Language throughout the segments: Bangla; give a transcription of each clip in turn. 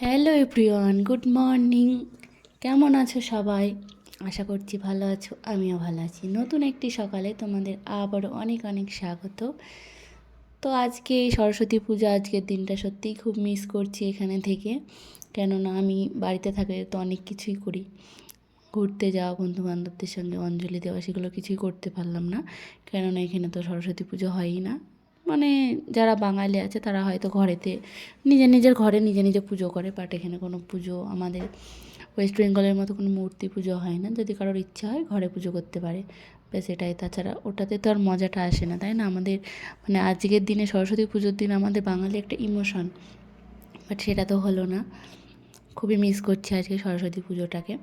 Hello everyone, good morning. কেমন আছো সবাই? আশা করছি ভালো আছো, আমিও ভালো আছি। নতুন একটি সকালে তোমাদের আবারও অনেক অনেক স্বাগত। তো আজকে সরস্বতী পূজা, আজকের দিনটা সত্যিই খুব মিস করছি এখানে থেকে। কেননা আমি বাড়িতে থাকলে তো অনেক কিছুই করি, ঘুরতে যাওয়া, বন্ধুবান্ধবদের সঙ্গে অঞ্জলি দেওয়া, সেগুলো কিছুই করতে পারলাম না। কেননা এখানে তো সরস্বতী পুজো হয়ই না। মানে যারা বাঙালি আছে তারা হয়তো ঘরেতে নিজের নিজের ঘরে নিজে নিজে পুজো করে, বাট এখানে কোনো পুজো আমাদের ওয়েস্ট বেঙ্গলের মতো কোনো মূর্তি পুজো হয় না। যদি কারোর ইচ্ছা হয় ঘরে পুজো করতে পারে, ব্যাস এটাই। তাছাড়া ওটাতে তো আর মজাটা আসে না, তাই না? আমাদের মানে আজকের দিনে সরস্বতী পুজোর দিন আমাদের বাঙালি একটা ইমোশন, বাট সেটা তো হলো না। খুবই মিস করছি আজকে সরস্বতী পুজোটাকে।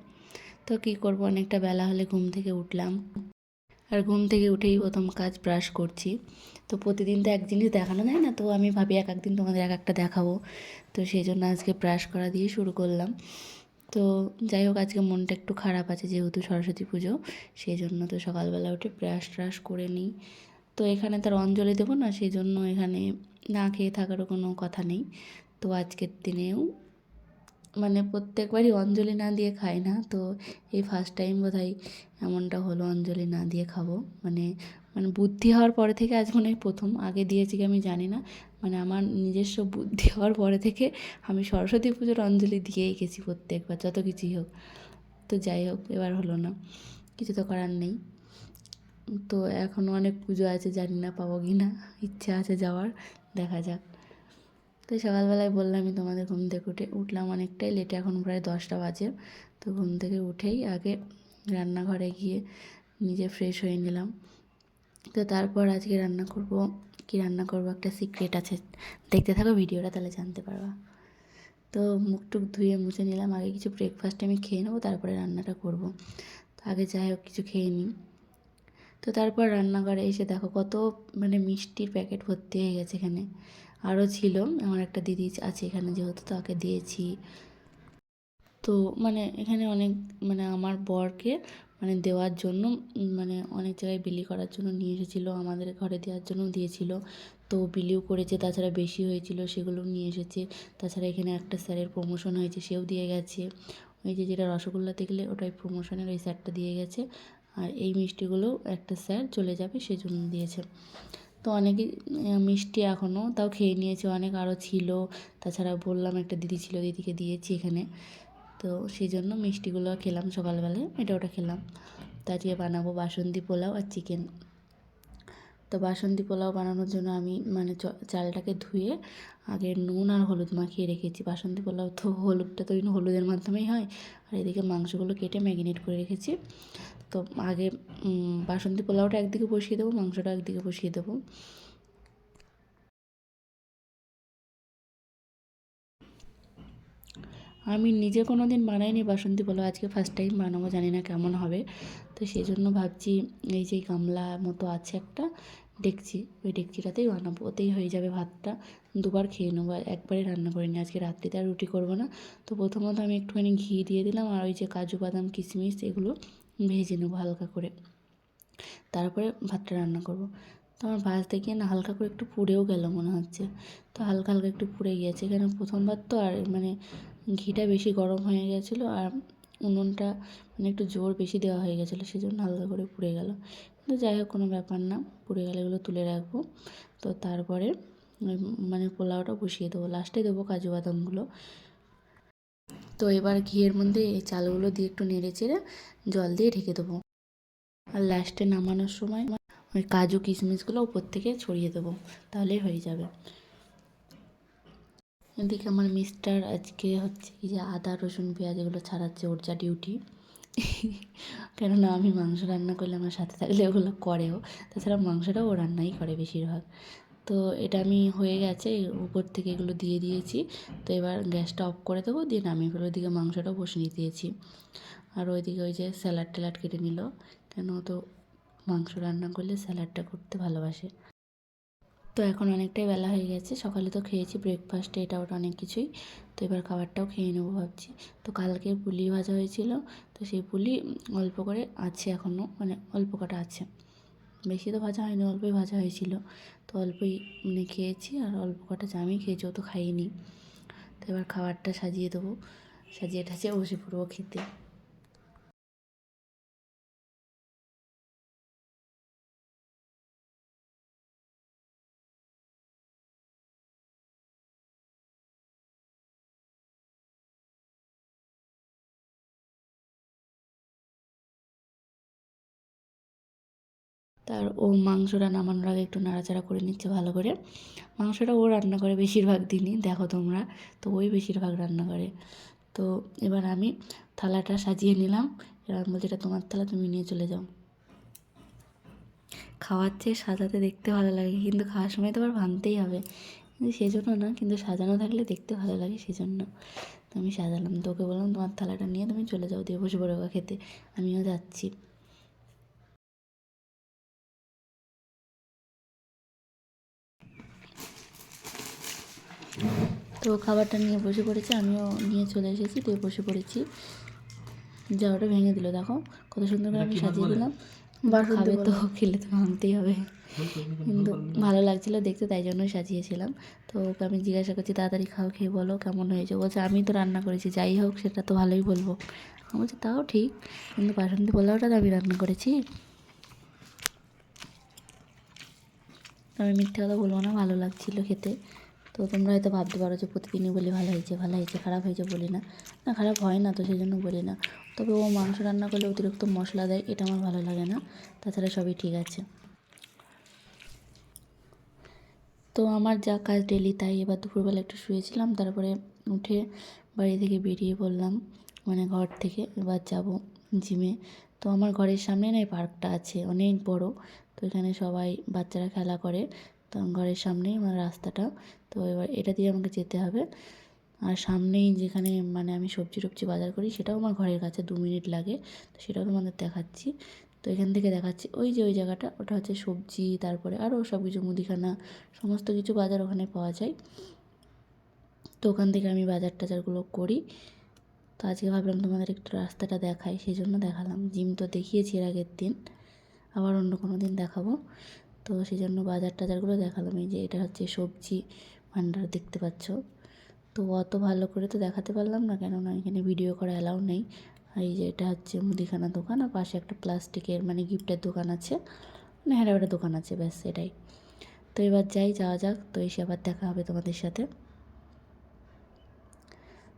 তো কী করব, অনেকটা বেলা হলে ঘুম থেকে উঠলাম, আর ঘুম থেকে উঠেই প্রথম কাজ ব্রাশ করছি। তো প্রতিদিন তো এক জিনিস দেখানো যায় না, তো আমি ভাবি এক একদিন তোমাদের এক একটা দেখাবো। তো সেই জন্য আজকে ব্রাশ করা দিয়ে শুরু করলাম। তো যাই হোক, আজকে মনটা একটু খারাপ আছে যেহেতু সরস্বতী পুজো, সেই জন্য তো সকালবেলা উঠে ব্রাশ ট্রাশ করে নিই। তো এখানে তার অঞ্জলি দেবো না, সেই জন্য এখানে না খেয়ে থাকারও কোনো কথা নেই। তো আজকের দিনেও মানে প্রত্যেকবারই অঞ্জলি না দিয়ে খাই না, তো এই ফার্স্ট টাইম বোধহয় এমনটা হলো, অঞ্জলি না দিয়ে খাবো। মানে মানে বুদ্ধি হওয়ার পরে থেকে আজ মনে হয় প্রথম। আগে দিয়েছি কি আমি জানি না, মানে আমার নিজস্ব বুদ্ধি হওয়ার পরে থেকে আমি সরস্বতী পুজোর অঞ্জলি দিয়েই গেছি প্রত্যেকবার, যত কিছুই হোক। তো যাই হোক, এবার হলো না, কিছু তো করার নেই। তো এখনও অনেক পুজো আছে, জানি না পাবো কি না, ইচ্ছা আছে যাওয়ার, দেখা যাক। তো সকালবেলায় বললামই তোমাদের, ঘুম থেকে উঠলাম অনেকটাই লেটে, এখন প্রায় 10টা বাজে। তো ঘুম থেকে উঠেই আগে রান্নাঘরে গিয়ে নিজে ফ্রেশ হয়ে নিলাম। তো তারপর আজকে রান্না করব। কি রান্না করব একটা সিক্রেট আছে, দেখতে থাকো ভিডিওটা, তাহলে জানতে পারবা। তো মুখ টুক ধুয়ে মুছে নিলাম, আগে কিছু ব্রেকফাস্ট আমি খেয়ে নেবো, তারপরে রান্নাটা করব। তো আগে যাই হোক কিছু খেয়ে নিই। তো তারপর রান্নাঘরে এসে দেখো কত মানে মিষ্টির প্যাকেট ভর্তি হয়ে গেছে এখানে। আরও ছিল, আমার একটা দিদি আছে এখানে যেহেতু, তাকে দিয়েছি। তো মানে এখানে অনেক মানে আমার বরকে মানে দেওয়ার জন্য মানে অনেক জায়গায় বিলি করার জন্য নিয়ে এসেছিলো, আমাদের ঘরে দেওয়ার জন্যও দিয়েছিল। তো বিলিও করেছে, তাছাড়া বেশি হয়েছিল সেগুলোও নিয়ে এসেছে। তাছাড়া এখানে একটা স্যারের প্রমোশন হয়েছে, সেও দিয়ে গেছে। ওই যে যেটা রসগোল্লা দেখলে ওটাই প্রমোশনের, ওই স্যারটা দিয়ে গেছে। আর এই মিষ্টিগুলো একটা স্যার চলে যাবে সেজন্য দিয়েছে। তো অনেকই মিষ্টি এখনও তাও খেয়ে নিয়েছে অনেক, আরও ছিল। তাছাড়া বললাম একটা দিদি ছিল, দিদিকে দিয়েছি এখানে। তো সেই জন্য মিষ্টিগুলো খেলাম সকালবেলায়, এটা ওটা খেলাম। তো আজকে বানাবো বাসন্তী পোলাও আর চিকেন। তো বাসন্তী পোলাও বানানোর জন্য আমি মানে চালটাকে ধুয়ে আগে নুন আর হলুদ মাখিয়ে রেখেছি। বাসন্তী পোলাও তো হলুদটা তো হলুদের মাধ্যমেই হয়। আর এদিকে মাংসগুলো কেটে ম্যারিনেট করে রেখেছি। তো আগে বাসন্তী পোলাওটা একদিকে বসিয়ে দেবো, মাংসটা একদিকে বসিয়ে দেবো। আমি নিজে কোনো দিন বানাইনি বাসন্তী পোলাও, আজকে ফার্স্ট টাইম বানাবো, জানি না কেমন হবে। তো সেই জন্য ভাবছি এই যে গামলা মতো আছে একটা ডেকচি, ওই ডেকচিটাতেই বানাবো, ওতেই হয়ে যাবে ভাতটা। দুবার খেয়ে নেবো, একবারে রান্না করে নিই। আজকে রাত্রিতে আর রুটি করবো না। তো প্রথমত আমি একটুখানি ঘি দিয়ে দিলাম, আর ওই যে কাজু বাদাম কিশমিশ এগুলো ভেজে নেবো হালকা করে, তারপরে ভাতটা রান্না করব। তো আমার ভাজতে গিয়ে না হালকা করে একটু পুড়েও গেল মনে হচ্ছে। তো হালকা হালকা একটু পুড়ে গিয়েছে, এখানে প্রথমবার তো, আর মানে ঘিটা বেশি গরম হয়ে গেছিলো, আর উনুনটা মানে একটু জোর বেশি দেওয়া হয়ে গেছিলো, সেই জন্য হালকা করে পুড়ে গেল। কিন্তু যাই হোক, কোনো ব্যাপার না, পুড়ে গেলে এগুলো তুলে রাখবো। তো তারপরে মানে পোলাওটা বসিয়ে দেবো, লাস্টে দেবো কাজু বাদামগুলো। তো এবার ঘিয়ের মধ্যে এই চালগুলো দিয়ে একটু নেড়ে চেড়ে জল দিয়ে ঢেকে দেবো। আর লাস্টে নামানোর সময় ওই কাজু কিশমিশগুলো উপর থেকে ছড়িয়ে দেবো, তাহলেই হয়ে যাবে। এদিকে আমার মিস্টার আজকে হচ্ছে কি যে আদা রসুন পেঁয়াজ এগুলো ছাড়াচ্ছে, ওর যা ডিউটি। কেননা আমি মাংস রান্না করলে আমার সাথে থাকলে ওগুলো করেও, তাছাড়া মাংসটাও ও রান্নাই করে বেশিরভাগ। তো এটা আমি হয়ে গেছে, উপর থেকে এগুলো দিয়ে দিয়েছি। তো এবার গ্যাসটা অফ করে দেবো, দিয়ে নামিয়ে ফেলো। ওইদিকে মাংসটাও বসিয়ে দিয়েছি, আর ওইদিকে ওই যে স্যালাড ট্যালাড কেটে নিল, কেন তো মাংস রান্না করলে স্যালাডটা করতে ভালোবাসে। তো এখন অনেকটাই বেলা হয়ে গেছে, সকালে তো খেয়েছি ব্রেকফাস্টে এটা ওটা অনেক কিছুই। তো এবার খাবারটাও খেয়ে নেবো ভাবছি। তো কালকে পুলি ভাজা হয়েছিল, তো সেই পুলি অল্প করে আছে এখনও, মানে অল্প কটা আছে, বেশি তো ভাজা হয়নি, অল্পই ভাজা হয়েছিল। তো অল্পই মানে খেয়েছি, আর অল্প কটা আমি খেয়েছি, ও তো খাইনি। তো তো এবার খাবারটা সাজিয়ে দেবো, সাজিয়ে ঠাজিয়ে বসে পড়বো খেতে। তার ও মাংসটা নামানোর আগে একটু নাড়াচাড়া করে নিচ্ছে ভালো করে। মাংসটা ও রান্না করে বেশিরভাগ দিনই, দেখো তোমরা, তো ওই বেশিরভাগ রান্না করে। তো এবার আমি থালাটা সাজিয়ে নিলাম, এবার বলছি এটা তোমার থালা, তুমি নিয়ে চলে যাও। খাওয়ার চেয়ে সাজাতে দেখতে ভালো লাগে, কিন্তু খাওয়ার সময় তো আবার ভাঙতেই হবে, কিন্তু সেজন্য না, কিন্তু সাজানো থাকলে দেখতে ভালো লাগে সেজন্য। তো আমি সাজালাম, তো ওকে বললাম তোমার থালাটা নিয়ে তুমি চলে যাও, দিয়ে বসে পড়ো খেতে, আমিও যাচ্ছি। তো খাবারটা নিয়ে বসে পড়েছে, আমিও নিয়ে চলে এসেছি, দিয়ে বসে পড়েছি। জামাটা ভেঙে দিল, দেখো কত সুন্দর করে আমি সাজিয়ে দিলাম। খাবে তো, খেলে তো ভাঙতেই হবে, কিন্তু ভালো লাগছিলো দেখতে, তাই জন্যই সাজিয়েছিলাম। তো ওকে আমি জিজ্ঞাসা করছি তাড়াতাড়ি খাও, খেয়ে বলো কেমন হয়েছে। বলছে আমি তো রান্না করেছি, যাই হোক সেটা তো ভালোই বলবো। আমি বলছি তাও ঠিক, কিন্তু বাসন্তী পোলাওটা তো আমি রান্না করেছি। আমি মিথ্যে কথা বলবো না, ভালো লাগছিলো খেতে। তো তোমরা হয়তো ভাবতে পারো যে প্রতিদিনই বলি ভালো হয়েছে ভালো হয়েছে, খারাপ হয়েছে বলি না, না খারাপ হয় না, তো সেই জন্য বলি না। তবে ও মাংস রান্না করলে অতিরিক্ত মশলা দেয়, এটা আমার ভালো লাগে না, তাছাড়া সবই ঠিক আছে। তো আমার যা কাজ ডেলি তাই, এবার দুপুরবেলা একটু শুয়েছিলাম, তারপরে উঠে বাড়ি থেকে বেরিয়ে পড়লাম, মানে ঘর থেকে এবার যাব জিমে। তো আমার ঘরের সামনে না এই পার্কটা আছে, অনেক বড়। তো এখানে সবাই বাচ্চারা খেলা করে, তো ঘরের সামনেই আমার রাস্তাটা। তো এবার এটা দিয়ে আমাকে যেতে হবে, আর সামনেই যেখানে মানে আমি সবজি টবজি বাজার করি সেটাও আমার ঘরের কাছে, 2 মিনিট লাগে। তো সেটাও তোমাদের দেখাচ্ছি। তো এখান থেকে দেখাচ্ছি ওই যে ওই জায়গাটা, ওটা হচ্ছে সবজি, তারপরে আরও সব কিছু মুদিখানা সমস্ত কিছু বাজার ওখানে পাওয়া যায়। তো ওখান থেকে আমি বাজার টাজারগুলো করি। তো আজকে ভাবলাম তোমাদের একটু রাস্তাটা দেখাই, সেই জন্য দেখালাম। জিম তো দেখিয়েছি এর আগের দিন, আবার অন্য কোনো দিন দেখাবো। তো সেই জন্য বাজার টাজারগুলো দেখালাম। এই যে এটা হচ্ছে সবজি ভাণ্ডার, দেখতে পাচ্ছ। তো অত ভালো করে তো দেখাতে পারলাম না, কেননা এখানে ভিডিও করা অ্যালাউ নেই। আর এই যে এটা হচ্ছে মুদিখানা দোকান, আর পাশে একটা প্লাস্টিকের মানে গিফটের দোকান আছে, মানে হ্যাঁ দোকান আছে, ব্যাস এটাই। তো এবার যাওয়া যাক, তো এসে আবার দেখা হবে তোমাদের সাথে।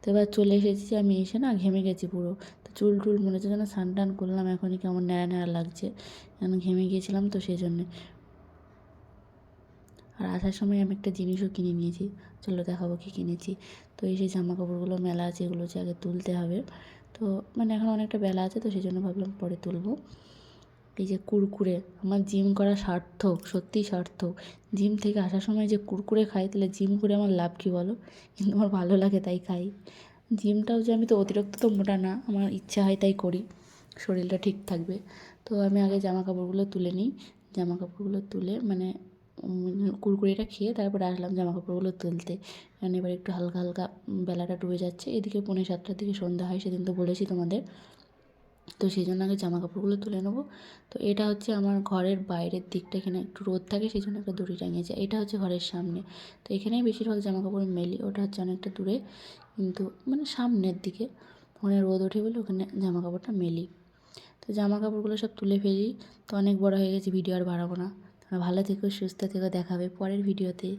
তো এবার চলে এসেছি, আমি এসে না ঘেমে গেছি পুরো। তো চুল টুল মনে হচ্ছে যেন স্নান টান করলাম, এখনই কেমন ন্যাড়া ন্যাড়া লাগছে, যেন ঘেমে গিয়েছিলাম, তো সেই জন্যে। আর আসার সময় আমি একটা জিনিসও কিনে নিয়েছি, চলো দেখাবো কী কিনেছি। তো এই সেই জামা কাপড়গুলো মেলা আছে, এগুলো হচ্ছে আগে তুলতে হবে। তো মানে এখন অনেকটা বেলা আছে, তো সেই জন্য ভাবলাম পরে তুলবো। এই যে কুরকুরে, আমার জিম করা সার্থক, সত্যিই সার্থক। জিম থেকে আসার সময় যে কুরকুরে খাই, তাহলে জিম করে আমার লাভ কী বলো, কিন্তু আমার ভালো লাগে তাই খাই। জিমটাও যে আমি তো অতিরিক্ত তো মোটা না, আমার ইচ্ছা হয় তাই করি, শরীরটা ঠিক থাকবে। তো আমি আগে জামা কাপড়গুলো তুলে নিই, জামা কাপড়গুলো তুলে মানে কুরকুরিটা খেয়ে তারপরে আসলাম জামা কাপড়গুলো তুলতে। কারণ এবার একটু হালকা হালকা বেলাটা ডুবে যাচ্ছে, এদিকে 6:45টার দিকে সন্ধ্যা হয়, সেদিন তো বলেছি তোমাদের। তো সেই জন্য আগে জামা কাপড়গুলো তুলে নেবো। তো এটা হচ্ছে আমার ঘরের বাইরের দিকটা, এখানে একটু রোদ থাকে সেই জন্য একটা দড়ি টাঙিয়েছে। এটা হচ্ছে ঘরের সামনে, তো এখানেই বেশিরভাগ জামা কাপড় মেলি। ওটা হচ্ছে অনেকটা দূরে, কিন্তু মানে সামনের দিকে, ওখানে রোদ ওঠে বলে ওখানে জামা কাপড়টা মেলি। তো জামা কাপড়গুলো সব তুলে ফেলি। তো অনেক বড় হয়ে গেছে, ভিডিও আর বাড়াবো না। তোমরা ভালো থেকো, সুস্থ থেকো, দেখাবে পরের ভিডিওতে।